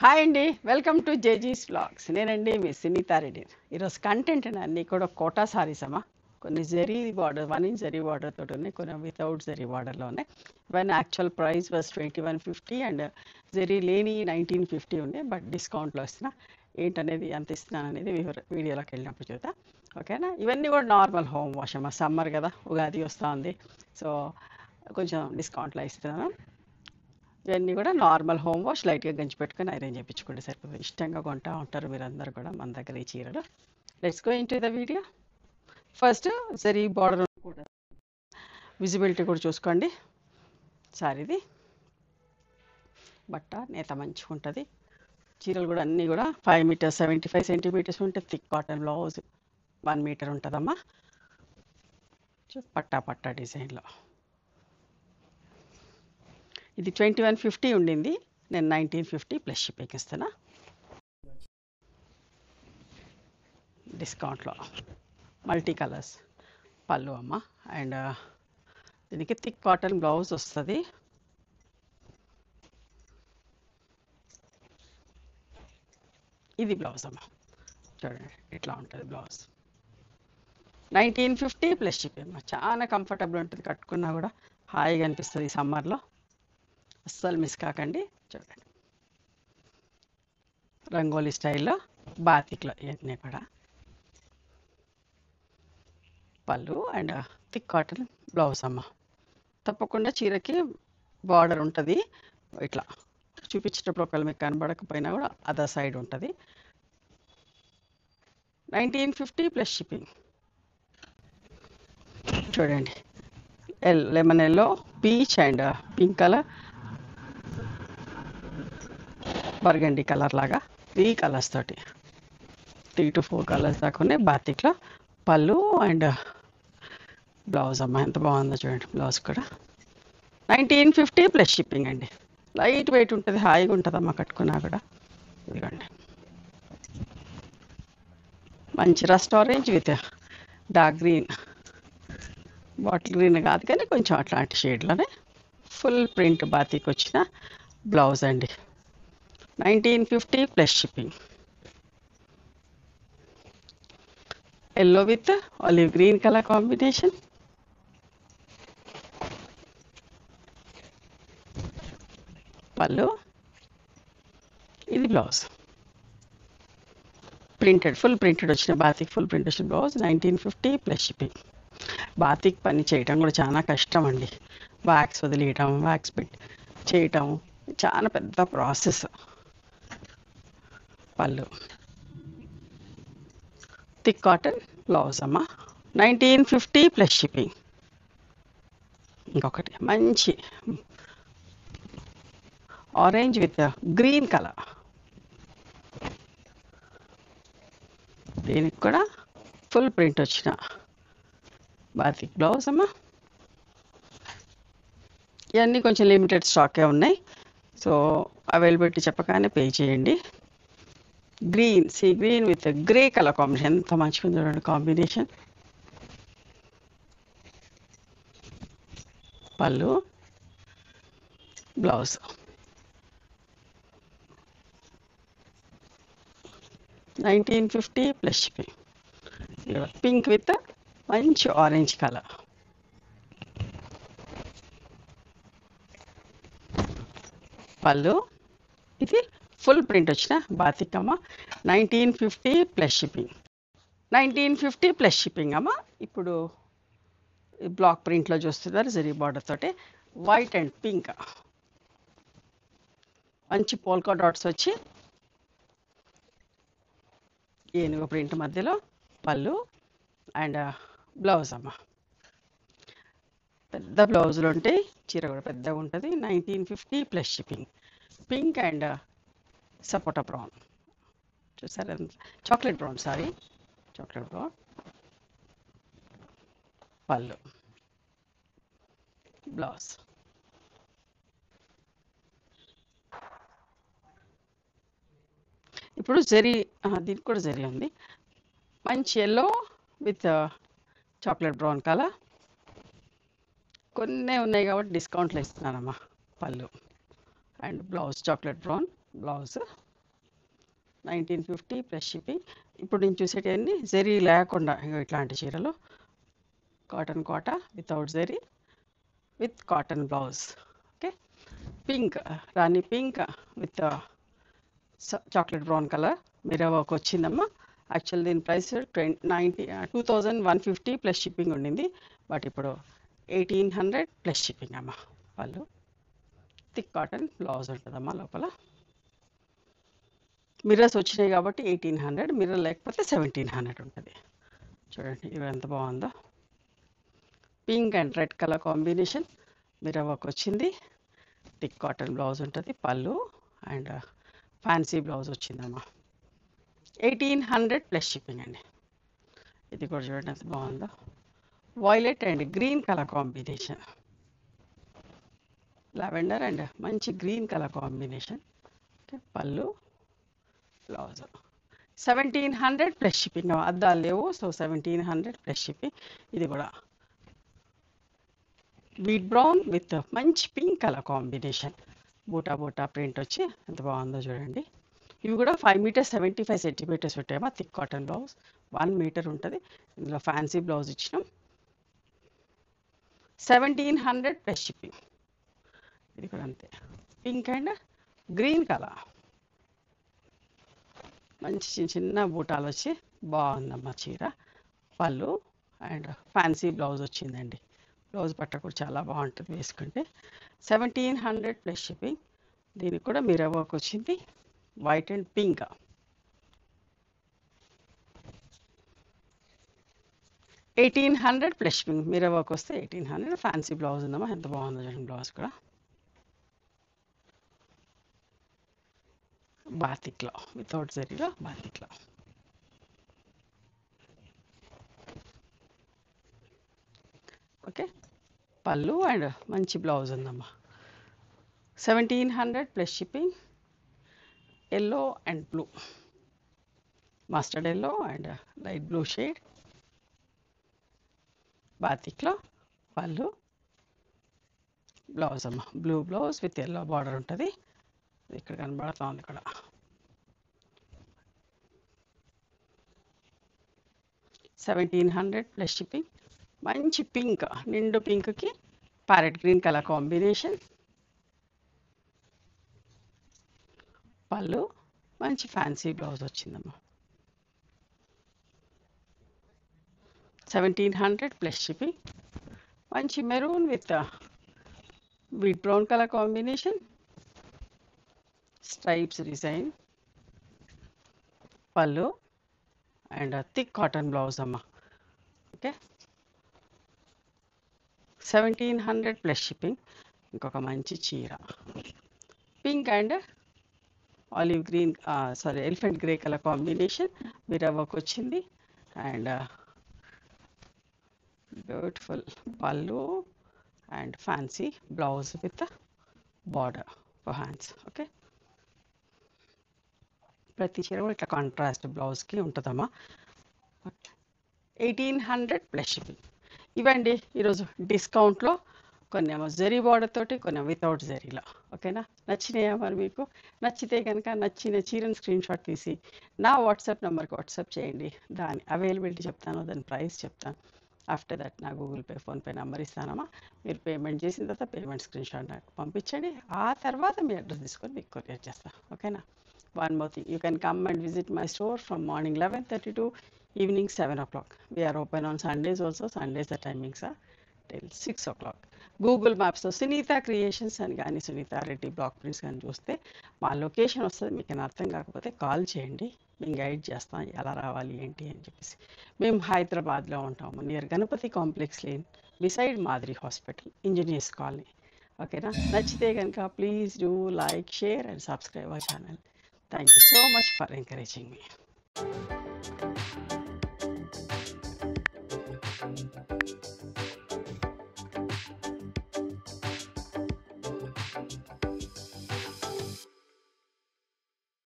Hi అండి, welcome to జేజీస్ vlogs. నేనండి మీ సునీతారెడ్డి. ఈరోజు కంటెంట్ అన్నీ కూడా కోటా సారీస్ అమ్మా. కొన్ని zari border, 1 inch zari border తోటి ఉన్నాయి, కొన్ని వితౌట్ జరీ బార్డర్లో ఉన్నాయి. ఇవన్నీ actual price was 2150 and zari లేని 1950 ఉన్నాయి. బట్ డిస్కౌంట్లో ఇస్తున్నా. ఏంటనేది ఎంత ఇస్తున్నాను అనేది వీడియోలోకి వెళ్ళినప్పుడు చూద్దాం, ఓకేనా. ఇవన్నీ కూడా నార్మల్ హోమ్ వాష్ అమ్మా. సమ్మర్ కదా, ఉగాది వస్తూ ఉంది, సో కొంచెం డిస్కౌంట్లో ఇస్తున్నాను. ఇవన్నీ కూడా నార్మల్ హోమ్ వాష్, లైట్గా గంజి పెట్టుకొని ఐరన్ చేయించుకోండి సరిపోతుంది. ఇష్టంగా కొంటా ఉంటారు మీరందరూ కూడా మన దగ్గర ఈ చీరలు. Let's go into the video. First zari border కూడా విజిబిలిటీ కూడా చూసుకోండి. సారీది బట్ట నేత మంచిగా ఉంటుంది. చీరలు కూడా అన్నీ కూడా 5 మీటర్స్ 75 సెంటీమీటర్స్ ఉంటే థిక్ కాటన్ బ్లౌజ్ 1 మీటర్ ఉంటుందమ్మా. పట్టా పట్టా డిజైన్లో ఇది 2150 ఉండింది, నేను 1950 ప్లస్ షిప్పింగ్ ఇస్తున్నా డిస్కౌంట్లో. మల్టీ కలర్స్ పళ్ళు అమ్మ. అండ్ దీనికి థిక్ కాటన్ బ్లౌజ్ వస్తుంది. ఇది బ్లౌజ్ అమ్మ, చూడండి ఇట్లా ఉంటుంది బ్లౌజ్. 1950 ప్లస్ షిప్పింగ్ అమ్మ. చాలా కంఫర్టబుల్ ఉంటుంది, కట్టుకున్నా కూడా హాయిగా అనిపిస్తుంది ఈ సమ్మర్లో. అస్సలు మిస్ కాకండి. చూడండి రంగోలీ స్టైల్లో బాతిక్లో ఇవన్నీ కూడా పళ్ళు అండ్ థిక్ కాటన్ బ్లౌజ్ అమ్మ. తప్పకుండా చీరకి బార్డర్ ఉంటుంది, ఇట్లా చూపించేటప్పుడు ఒకవేళ మీకు కనబడకపోయినా కూడా అదర్ సైడ్ ఉంటుంది. 1950 ప్లస్ షిప్పింగ్. చూడండి lemon yellow, peach and pink colour, burgundy colour లాగా 3 కలర్స్ తోటి 3 to 4 కలర్స్ దాకా ఉన్నాయి బాతిక్లో. పళ్ళు అండ్ బ్లౌజ్ అమ్మ, ఎంత బాగుందో చూడండి బ్లౌజ్ కూడా. 1950 ప్లస్ షిప్పింగ్ అండి. లైట్ వెయిట్ ఉంటుంది, హాయిగా ఉంటుందమ్మా కట్టుకున్నా కూడా. ఇదిగోండి మంచి rust orange with dark green, bottle green కాదు కానీ కొంచెం అట్లాంటి షేడ్లోనే ఫుల్ ప్రింట్ బాతికి వచ్చిన బ్లౌజ్ అండి. 1950 plus shipping. Yellow with olive green colour combination. పళ్ళు, ఇది బ్లౌజ్. ప్రింటెడ్, ఫుల్ ప్రింటెడ్ వచ్చిన బాతిక్, ఫుల్ ప్రింట్ వచ్చిన బ్లౌజ్. 1950 plus shipping. బాతిక్ పని చేయటం కూడా చాలా కష్టం అండి. వ్యాక్స్ వదిలేయటం, వ్యాక్స్ పెట్టి చేయటం చాలా పెద్ద ప్రాసెస్. పళ్ళు, థిక్ కాటన్ బ్లౌజ్ అమ్మ. 1950 ప్లస్ షిప్పింగ్. ఇంకొకటి మంచి ఆరెంజ్ విత్ గ్రీన్ కలర్, దీనికి కూడా ఫుల్ ప్రింట్ వచ్చిన బాతిక్ బ్లౌజ్ అమ్మ. ఇవన్నీ కొంచెం లిమిటెడ్ స్టాకే ఉన్నాయి, సో అవైలబిలిటీ చెప్పగానే పే చేయండి. Green, sea green with grey colour combination, ఎంత మంచిగా ఉంది చూడండి కాంబినేషన్. పళ్ళు, blouse. 1950 plus shipping. Pink with మంచి ఆరెంజ్ కలర్. పళ్ళు, ఇది ఫుల్ ప్రింట్ వచ్చిన బాతిక్ అమ్మ. 1950 ప్లస్ షిప్పింగ్. 1950 ప్లస్ షిప్పింగ్ అమ్మ. ఇప్పుడు బ్లాక్ ప్రింట్లో చూస్తున్నారు, జరీ బార్డర్ తోటి వైట్ అండ్ పింక్, మంచి పోల్కా డాట్స్ వచ్చి ఏనుగు ప్రింట్ మధ్యలో. పళ్ళు అండ్ బ్లౌజ్ అమ్మ. పెద్ద బ్లౌజులు ఉంటాయి, చీర కూడా పెద్దగా ఉంటుంది. 1950 plus shipping. Pink and sapota brown, చూసారా, chocolate brown, sorry chocolate brown. పళ్ళు, బ్లౌజ్. ఇప్పుడు జరీ, దీనికి కూడా జరీ ఉంది, మంచి yellow with chocolate brown colour. కొన్ని ఉన్నాయి కాబట్టి డిస్కౌంట్లో ఇస్తున్నానమ్మా. పళ్ళు and blouse chocolate brown blouse. 1950 plus shipping. ఇప్పుడు నేను చూసేటివన్నీ జరీ లేకుండా ఇట్లాంటి చీరలు, cotton Kota without zari with cotton blouse. Okay, pink, rani pink with chocolate brown colour mirror work వచ్చిందమ్మా. యాక్చువల్ దీని ప్రైస్ 2150 ప్లస్ షిప్పింగ్ ఉండింది, బట్ ఇప్పుడు 1800 ప్లస్ షిప్పింగ్ అమ్మా. వాళ్ళు థిక్ కాటన్ బ్లౌజ్ ఉంటుందమ్మా. లోపల మిర్రర్స్ వచ్చినాయి కాబట్టి 1800, మిర్రర్ లేకపోతే 1700 ఉంటుంది. చూడండి ఇవి ఎంత బాగుందో. Pink and red colour combination, mirror work వచ్చింది, థిక్ కాటన్ బ్లౌజ్ ఉంటుంది, పళ్ళు అండ్ ఫ్యాన్సీ బ్లౌజ్ వచ్చిందమ్మా. 1800 ప్లస్ షిప్పింగ్ అండి. ఇది కూడా చూడండి ఎంత బాగుందో. Violet and green colour combination, lavender and మంచి గ్రీన్ కలర్ కాంబినేషన్. ఓకే, పళ్ళు బ్లౌజ్ 1700 ప్లస్ షిప్పింగ్. అద్దాలు లేవు, సో 1700 ప్లస్ షిప్పింగ్. ఇది కూడా వీట్ బ్రౌన్ విత్ మంచి పింక్ కలర్ కాంబినేషన్, బూటా బూటా ప్రింట్ వచ్చి ఎంత బాగుందో చూడండి. ఇవి కూడా 5 మీటర్స్ 75 సెంటీమీటర్స్ ఉంటాయమ్మా. థిక్ కాటన్ బ్లౌజ్ 1 మీటర్ ఉంటుంది. ఇందులో ఫ్యాన్సీ బ్లౌజ్ ఇచ్చినాం. 1700 ప్లస్ షిప్పింగ్. ఇది కూడా అంతే, పింక్ అండ్ గ్రీన్ కలర్, మంచి చిన్న చిన్న బూటాలు వచ్చి బాగుందమ్మా చీర. పళ్ళు అండ్ ఫ్యాన్సీ బ్లౌజ్ వచ్చిందండి. బ్లౌజ్ పట్ట కూడా చాలా బాగుంటుంది వేసుకుంటే. 1700 ప్లస్ షిప్పింగ్. దీనికి కూడా మిర్రర్ వర్క్ వచ్చింది, white and pink. 1800 plus shipping. Mirror work వస్తే 1800. ఫ్యాన్సీ బ్లౌజ్ ఉందమ్మా, ఎంత బాగుందో చూడండి. బ్లౌజ్ కూడా బాతిక్లో, వితౌట్ జరీలో బాతిక్లో. ఓకే, పళ్ళు అండ్ మంచి బ్లౌజ్ ఉందమ్మా. 1700 plus shipping. Yellow and blue, mustard yellow and light blue shade, బాతిక్లో, పళ్ళు బ్లౌజ్ అమ్మ. Blue blouse with yellow border ఉంటుంది, ఇక్కడ కనబడుతుంది ఇక్కడ. 1700 ప్లస్ షిప్పింగ్. మంచి పింక్, నిండు పింక్కి ప్యారెట్ గ్రీన్ కలర్ కాంబినేషన్, పళ్ళు మంచి ఫ్యాన్సీ బ్లౌజ్ వచ్చిందమ్మా. 1700 ప్లస్ షిప్పింగ్. మంచి maroon with wheat brown colour combination, stripes design, పళ్ళు అండ్ థిక్ కాటన్ బ్లౌజ్ అమ్మ. Okay, 1700 plus shipping. ఇంకొక మంచి చీర, pink and olive green, sorry elephant grey colour combination, mirror work వచ్చింది అండ్ బ్యూటిఫుల్ పళ్ళు and fancy blouse with border for hands. Okay, ప్రతి చీర కూడా ఇట్లా కాంట్రాస్ట్ బ్లౌజ్కి ఉంటుందమ్మా. 1800 ప్లస్ షిప్పింగ్. ఇవండి ఈరోజు డిస్కౌంట్లో. కొన్ని ఏమో జరీ బార్డర్ తోటి, కొన్ని వితౌట్ జరీలో. ఓకేనా, నచ్చినాయా మరి మీకు? నచ్చితే కనుక నచ్చిన చీరను స్క్రీన్ షాట్ తీసి నా వాట్సాప్ నెంబర్కి వాట్సాప్ చేయండి. దాని అవైలబిలిటీ చెప్తాను, దాని ప్రైస్ చెప్తాను. ఆఫ్టర్ దట్ నా గూగుల్ పే, ఫోన్పే నెంబర్ ఇస్తానమ్మా. మీరు పేమెంట్ చేసిన తర్వాత పేమెంట్ స్క్రీన్ షాట్ నాకు పంపించండి. ఆ తర్వాత మీ అడ్రస్ తీసుకొని మీకు కొరియర్ చేస్తాను. ఓకేనా. One more thing, you can come and visit my store from morning 11:30 to evening 7 o'clock. We are open on Sundays also. Sundays the timings are till 6 o'clock. Google మ్యాప్స్లో Sunitha creations అని కానీ Sunitha Reddy block prints కానీ చూస్తే మా location వస్తుంది. మీకు అర్థం కాకపోతే కాల్ చేయండి, మేము గైడ్ చేస్తాం ఎలా రావాలి ఏంటి అని చెప్పేసి. మేము హైదరాబాద్లో ఉంటాము, near Ganapathi complex lane, beside మాదిరి హాస్పిటల్, ఇంజనీర్స్ కాలనీ. ఓకేనా, నచ్చితే కనుక please do like, share and subscribe our channel. Thank you so much for encouraging me.